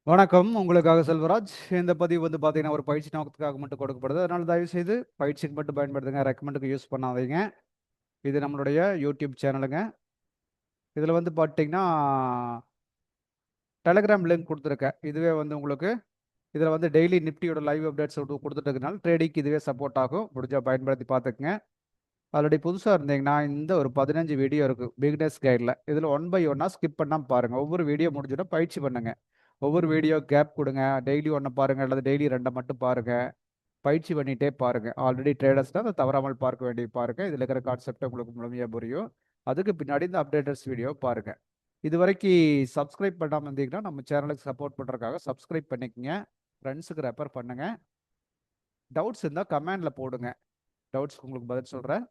வணக்கம். உங்களுக்காக செல்வராஜ். இந்த பதிவு வந்து பார்த்தீங்கன்னா, ஒரு பயிற்சி நோக்கத்துக்காக மட்டும் கொடுக்கப்படுது. அதனால தயவுசெய்து பயிற்சிக்கு மட்டும் பயன்படுத்துங்க. ரெக்கமெண்டுக்கு யூஸ் பண்ணாதீங்க. இது நம்மளுடைய யூடியூப் சேனலுங்க. இதில வந்து பார்த்தீங்கன்னா, டெலகிராம் லிங்க் குடுத்துருக்கேன். இதுவே வந்து உங்களுக்கு இதில வந்து டெய்லி நிஃப்டியோட லைவ் அப்டேட்ஸ் குடுத்துட்டு இருக்கனால, ட்ரேடிங்க்கு இதுவே சப்போர்ட் ஆகும். முடிஞ்சா பயன்படுத்தி பார்த்துக்கங்க. ஆல்ரெடி புதுசா இருந்தீங்கன்னா, இந்த ஒரு 15 வீடியோ இருக்கு. பிகினர்ஸ் கைட்ல. இதில ஒன் பை ஒன்னா ஸ்கிப் பண்ணாம பாருங்க. ஒவ்வொரு வீடியோ முடிஞ்சதும் பயிற்சி பண்ணுங்க. ஒவ்வொரு வீடியோ கேப் குடுங்க. டெய்லி 1 பாருங்க அல்லது டெய்லி 2 மட்டும் பாருங்க. பயிற்சி பண்ணிட்டே பாருங்க. ஆல்ரெடி ட்ரேடர்ஸ்னா அத தவறாமல் பார்க்க வேண்டிய பாருங்க. இதில இருக்கிற கான்செப்ட் உங்களுக்கு முழுமையா புரியும். அதுக்கு பின்னாடி இந்த அப்டேட்டர்ஸ் வீடியோ பாருங்க. இதுவரைக்கு சப்ஸ்கிரைப் பண்ணாம இருந்தீங்கன்னா, நம்ம சேனலுக்கு சப்போர்ட் பண்றதுக்காக சப்ஸ்கிரைப் பண்ணிக்கங்க. ஃப்ரெண்ட்ஸுக்கு ரெஃபர் பண்ணுங்க. டவுட்ஸ் இருந்தா கமெண்ட்ல போடுங்க. டவுட்ஸ்க்கு உங்களுக்கு பதில் சொல்றேன்.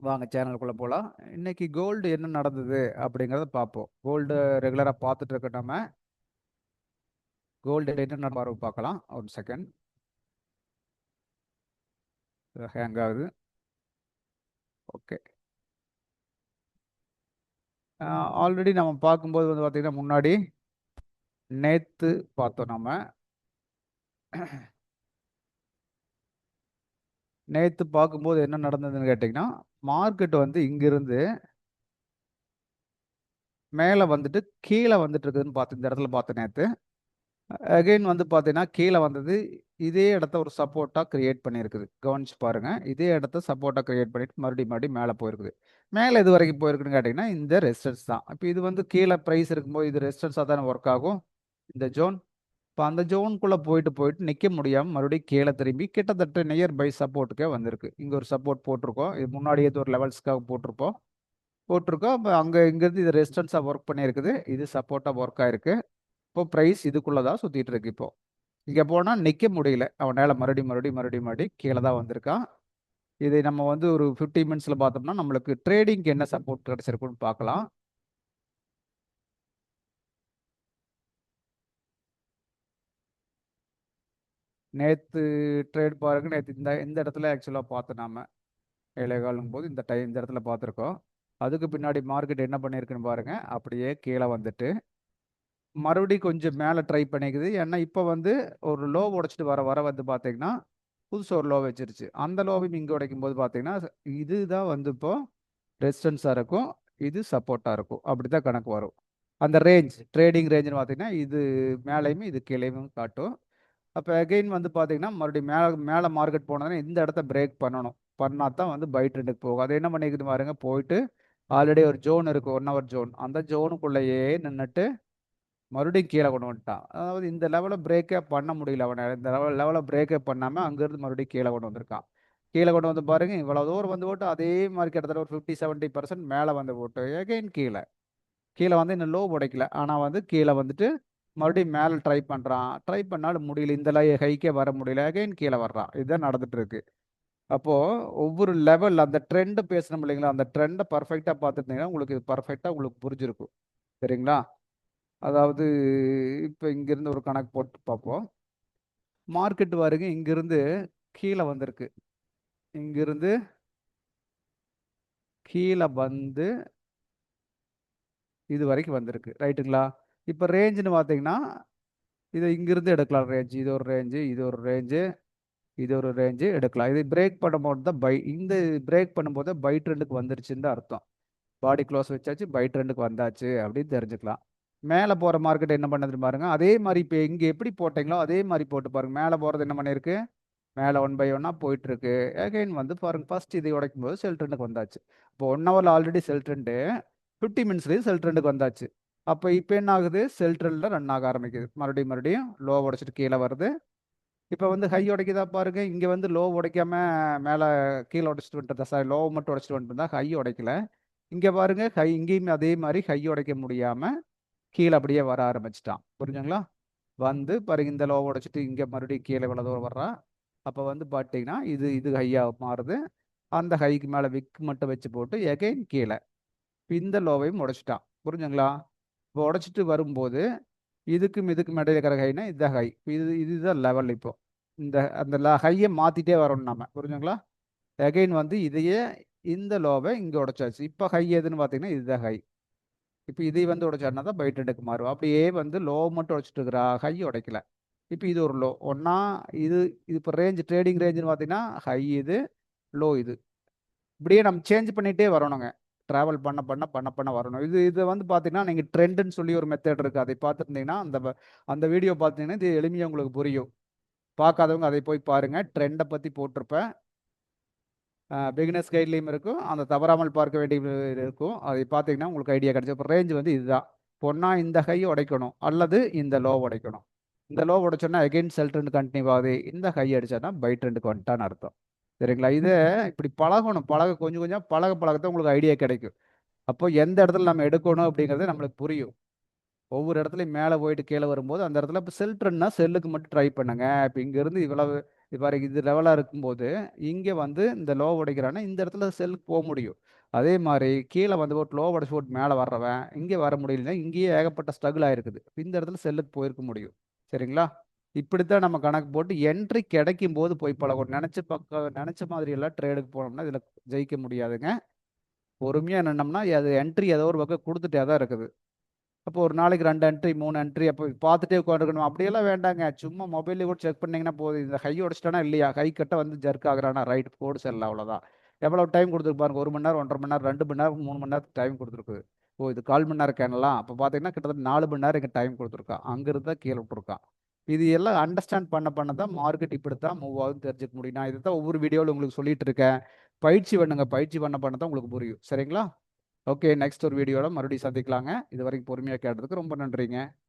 வாங்க சேனலுக்குள்ள போலாம். இன்னைக்கு கோல்டு என்ன நடந்தது அப்படிங்கிறத பார்ப்போம். கோல்டு ரெகுலரா பார்த்துட்டு இருக்க நம்ம. கோல்டு என்ன பார்க்கலாம். ஒரு செகண்ட். ஹேங் ஆகுது. ஓகே. ஆல்ரெடி நம்ம பார்க்கும்போது வந்து பார்த்தீங்கன்னா, முன்னாடி நேத்து பார்த்தோம் நம்ம. நேத்து பார்க்கும்போது என்ன நடந்ததுன்னு கேட்டீங்கன்னா, மார்க்கெட் வந்து இங்கிருந்து மேல வந்துட்டு கீழ வந்துட்டு இருக்குதுன்னு இந்த இடத்துல பார்த்தேன் நேத்து. அகைன் வந்து பார்த்தீங்கன்னா, கீழ வந்தது. இதே இடத்த ஒரு சப்போர்ட்டா கிரியேட் பண்ணியிருக்குது. கவனிச்சு பாருங்க. இதே இடத்த சப்போர்ட்டா கிரியேட் பண்ணிட்டு மறுபடியும் மேல போயிருக்குது. மேல எது வரைக்கும் போயிருக்குன்னு கேட்டீங்கன்னா, இந்த ரெசிஸ்டன்ஸ் தான். இப்ப இது வந்து கீழ பிரைஸ் இருக்கும்போது இது ரெசிஸ்டன்ஸா தானே ஒர்க் ஆகும். இந்த ஜோன். இப்ப அந்த ஜோனுக்குள்ள போயிட்டு நிக்க முடியாம மறுபடியும் கீழ திரும்பி கிட்டத்தட்ட நியர் பை சப்போர்ட்டுக்கே வந்திருக்கு. இங்க ஒரு சப்போர்ட் போட்டிருக்கோம். இது முன்னாடியே ஒரு லெவல்ஸ்க்காக போட்டிருக்கோம். அப்ப இங்கிருந்து இது ரெசிஸ்டன்ஸா ஒர்க் பண்ணியிருக்குது. இது சப்போர்ட்டா ஒர்க் ஆயிருக்கு. இப்போ பிரைஸ் இதுக்குள்ள தான் சுத்திட்டு இருக்கு இப்போ. இங்க போனா நிக்க முடியல. அவனால மறுபடியும் கீழ தான் வந்திருக்கான். இதை நம்ம வந்து ஒரு 50 மினிட்ஸ்ல பார்த்தோம்னா, நம்மளுக்கு ட்ரேடிங்க்கு என்ன சப்போர்ட் கிடைச்சிருக்குன்னு பார்க்கலாம். நேத்து ட்ரேட் பாருங்க. நேத்து இந்த இந்த இடத்துல ஆக்சுவலா பார்த்தோம் நாம. 7:15 போது இந்த இடத்துல பார்த்துருக்கோம். அதுக்கு பின்னாடி மார்க்கெட் என்ன பண்ணியிருக்குன்னு பாருங்க. அப்படியே கீழ வந்துட்டு மறுபடியும் கொஞ்சம் மேல ட்ரை பண்ணிக்குது. ஏன்னா, இப்ப வந்து ஒரு லோ உடைச்சுட்டு வர வந்து பார்த்தீங்கன்னா, புதுசா ஒரு லோ வச்சிருச்சு. அந்த லோவையும் இங்க உடைக்கும்போது பார்த்தீங்கன்னா, இதுதான் வந்து இப்போ ரெசிஸ்டன்ஸா இருக்கும். இது சப்போர்ட்டா இருக்கும். அப்படித்தான் கணக்கு வரும். அந்த ட்ரேடிங் ரேஞ்சுன்னு பார்த்தீங்கன்னா, இது மேலயும், இது கீழயும் காட்டும். அப்ப அகைன் வந்து பார்த்தீங்கன்னா, மறுபடியும் மேல மேல மார்க்கெட் போனதுனா இந்த இடத்த பிரேக் பண்ணணும். பண்ணா தான் வந்து பை ட்ரெண்டுக்கு போகும். அது என்ன பண்ணிக்குது பாருங்க, போயிட்டு ஆல்ரெடி ஒரு ஜோன் இருக்கு. 1 ஹவர் ஜோன். அந்த ஜோனுக்குள்ளேயே நின்னுட்டு மறுபடியும் கீழ கொண்டு வந்துட்டான். அதாவது இந்த லெவல பிரேக்கே பண்ண முடியல அவனால. இந்த லெவல பிரேக்கே பண்ணாம அங்கிருந்து மறுபடியும் கீழ கொண்டு வந்திருக்கான். கீழ கொண்டு வந்து பாருங்க, இவ்வளவு தூரம் வந்து போட்டு அதே மாரி கிட்டத்தட்ட ஒரு 50, 70% மேல வந்து போட்டு அகைன் கீழ. கீழ வந்து இன்னும் லோ உடைக்கல. ஆனா வந்து கீழ வந்துட்டு மறுபடியும் மேல ட்ரை பண்றான். ட்ரை பண்ணாலும் முடியல. இந்த ஹைக்கே வர முடியல. அகைன் கீழ வர்றான். இதுதான் நடந்துட்டு இருக்கு. அப்போ ஒவ்வொரு லெவல் அந்த ட்ரெண்ட் பேசணும் இல்லைங்களா? அந்த ட்ரெண்ட பெர்ஃபெக்ட்டா பார்த்துருந்தீங்கன்னா, உங்களுக்கு இது பெர்ஃபெக்ட்டா உங்களுக்கு புரிஞ்சிருக்கும். சரிங்களா? அதாவது இப்ப இங்கிருந்து ஒரு கணக்கு போட்டு பார்ப்போம். மார்க்கெட் பாருங்க இங்கிருந்து கீழ வந்திருக்கு. இங்கிருந்து கீழ வந்து இது வரைக்கும் வந்திருக்கு. ரைட்டுங்களா? இப்ப ரேஞ்சுன்னு பார்த்தீங்கன்னா, இத இங்கிருந்து எடுக்கலாம் ரேஞ்ச். இது ஒரு ரேஞ்சு, இது ஒரு ரேஞ்சு, இது ஒரு ரேஞ்சு எடுக்கலாம். இது பிரேக் பண்ணும்போது தான் இந்த பிரேக் பண்ணும்போது பை ட்ரெண்டுக்கு வந்துருச்சுன்னு தான் அர்த்தம். பாடி க்ளோஸ் வச்சாச்சு, பை ட்ரெண்டுக்கு வந்தாச்சு அப்படின்னு தெரிஞ்சுக்கலாம். மேல போற மார்க்கெட் என்ன பண்ணுதுன்னு பாருங்க. அதே மாரி இப்ப இங்க எப்படி போட்டீங்களோ, அதே மாரி போட்டு பாருங்க. மேல போறது என்ன பண்ணியிருக்கு? மேல 1 பை 1 போயிட்டு இருக்கு. அகைன் வந்து பாருங்க, ஃபர்ஸ்ட் இதை உடைக்கும்போது செல் ட்ரெண்டுக்கு வந்தாச்சு. இப்போ 1 ஹவர்ல ஆல்ரெடி செல் ட்ரெண்டு, 50 மினிட்ஸ்லயும் செல் ட்ரெண்டுக்கு வந்தாச்சு. அப்ப இப்ப என்ன ஆகுது? செல் ட்ரெண்ட்ல ரன் ஆக ஆரம்பிக்குது. மறுபடியும் லோ உடைச்சிட்டு கீழ வருது. இப்ப வந்து ஹை உடைக்குதா பாருங்க. இங்க வந்து லோ உடைக்காம மேல கீழ உடைச்சிட்டு வந்துட்டதா, சாரி, லோ மட்டும் உடைச்சிட்டு வந்துட்டு ஹை உடைக்கல. இங்க பாருங்க, இங்கேயும் அதே மாரி ஹை உடைக்க முடியாம கீழ அப்படியே வர ஆரம்பிச்சுட்டான். புரிஞ்சுங்களா? வந்து பாருங்க, இந்த லோ உடைச்சிட்டு இங்க மறுபடியும் கீழ இவ்வளவு தூரம் வர்றான். அப்ப வந்து பார்த்தீங்கன்னா, இது இது ஹையா மாறுது. அந்த ஹைக்கு மேல விக் மட்டும் வச்சு போட்டு எகைன் கீழ. இந்த லோவையும் உடைச்சுட்டான். புரிஞ்சுங்களா? இப்போ உடைச்சிட்டு வரும்போது, இதுக்கும் இடையில இருக்கிற ஹைனா இதுதான் ஹை. இதுதான் லெவல் இப்போ. இந்த அந்த ஹைய மாத்திட்டே வரணும் நாம. புரிஞ்சுங்களா? எகைன் வந்து இதையே இந்த லோவ இங்க உடைச்சாச்சு. இப்ப ஹை எதுன்னு பார்த்தீங்கன்னா, இதுதான் ஹை. இப்போ இதை வந்து உடைச்சாருனா தான் பை ட்ரெண்டுக்கு மாறும். அப்படியே வந்து லோ மட்டும் உடைச்சிட்டு இருக்கிறா, ஹை உடைக்கல. இப்போ இது ஒரு லோ ஒன்றா. இது இது இப்போ ரேஞ்ச் ட்ரேடிங் ரேஞ்சுன்னு பார்த்தீங்கன்னா ஹை இது, லோ இது. இப்படியே நம்ம சேஞ்ச் பண்ணிகிட்டே வரணுங்க. ட்ராவல் பண்ண பண்ண பண்ண பண்ண வரணும். இதை வந்து பார்த்தீங்கன்னா நீங்கள் ட்ரெண்டுன்னு சொல்லி ஒரு மெத்தட் இருக்குது. அதை பார்த்துருந்தீங்கன்னா அந்த வீடியோ பார்த்தீங்கன்னா இது எளிமையாக உங்களுக்கு புரியும். பார்க்காதவங்க அதை போய் பாருங்கள். ட்ரெண்டை பற்றி போட்டிருப்பேன். பிகினர்ஸ் கைட்லையும் இருக்கும், அந்த தவறாமல் பார்க்க வேண்டிய இருக்கும். அதை பார்த்தீங்கன்னா உங்களுக்கு ஐடியா கிடைக்கும். இப்போ ரேஞ்ச் வந்து இதுதான். பொண்ணா இந்த ஹை உடைக்கணும் அல்லது இந்த லோ உடைக்கணும். இந்த லோ உடைச்சோன்னா அகைன் செல் ட்ரெண்ட் கண்டினியூ ஆகுது. இந்த ஹை அடிச்சோன்னா பை ட்ரெண்டுக்கு வந்துட்டான்னு அர்த்தம். சரிங்களா? இதை இப்படி பழகணும். கொஞ்சம் கொஞ்சம் பழகத்தான் உங்களுக்கு ஐடியா கிடைக்கும். அப்போ எந்த இடத்துல நம்ம எடுக்கணும் அப்படிங்கிறது நம்மளுக்கு புரியும். ஒவ்வொரு இடத்துலையும் மேலே போயிட்டு கீழே வரும்போது அந்த இடத்துல இப்போ செல் ட்ரெண்ட்னா செல்லுக்கு மட்டும் ட்ரை பண்ணுங்க. இப்போ இங்கேருந்து இவ்வளவு இது பாருங்க, இது லெவலாக இருக்கும்போது இங்கே வந்து இந்த லோ உடைக்கிறான்னா இந்த இடத்துல செல்லுக்கு போக முடியும். அதே மாதிரி கீழே வந்து போட்டு லோ உடைச்சு போட்டு மேலே வர்றவன் இங்கே வர முடியலன்னா இங்கேயே ஏகப்பட்ட ஸ்ட்ரகிள் ஆயிருக்குது. இந்த இடத்துல செல்லுக்கு போயிருக்க முடியும். சரிங்களா? இப்படித்தான் நம்ம கணக்கு போட்டு என்ட்ரி கிடைக்கும் போது போய் பழகணும். நினைச்ச மாதிரி எல்லாம் ட்ரேடுக்கு போனோம்னா இதில் ஜெயிக்க முடியாதுங்க. பொறுமையாக நின்னோம்னா அது என்ட்ரி ஏதோ ஒரு பக்கம் கொடுத்துட்டே தான் இருக்குது. அப்போ ஒரு நாளைக்கு 2 என்ட்ரி 3 என்ட்ரி அப்போ பார்த்துட்டே உட்காந்துருக்கணும் அப்படியெல்லாம் வேண்டாங்க. சும்மா மொபைல்ல கூட செக் பண்ணீங்கன்னா போதும். இந்த ஹை உடச்சிட்டானா இல்லையா, ஹை கட்ட வந்து ஜர்க் ஆகுறானா, ரைட் போடு செல்ல, அவ்வளோதான். எவ்வளோ டைம் கொடுத்துருக்கு பாருங்க, 1 மணி நேரம் 1.5 மணி நேரம் 2 மணி நேரம் 3 மணி நேரத்துக்கு டைம் கொடுத்துருக்கு. ஓ இது 1/4 மணி நேரம் கேனலாம். அப்போ பார்த்தீங்கன்னா கிட்டத்தட்ட 4 மணி நேரம் இங்கே டைம் கொடுத்துருக்கான். அங்கிருந்து தான் கீழே விட்டுருக்கான். இது எல்லாம் அண்டர்ஸ்டாண்ட் பண்ண தான் மார்க்கெட் இப்படி தான் மூவ் ஆகுதுன்னு தெரிஞ்சுக்க முடியும். நான் இதை தான் ஒவ்வொரு வீடியோவில் உங்களுக்கு சொல்லிட்டு இருக்கேன். பயிற்சி பண்ணுங்க. பயிற்சி பண்ண தான் உங்களுக்கு புரியும். சரிங்களா? ஓகே, நெக்ஸ்ட் ஒரு வீடியோவில் மறுபடியும் சந்திக்கலாங்க. இது வரைக்கும் பொறுமையாக கேட்டதுக்கு ரொம்ப நன்றிங்க.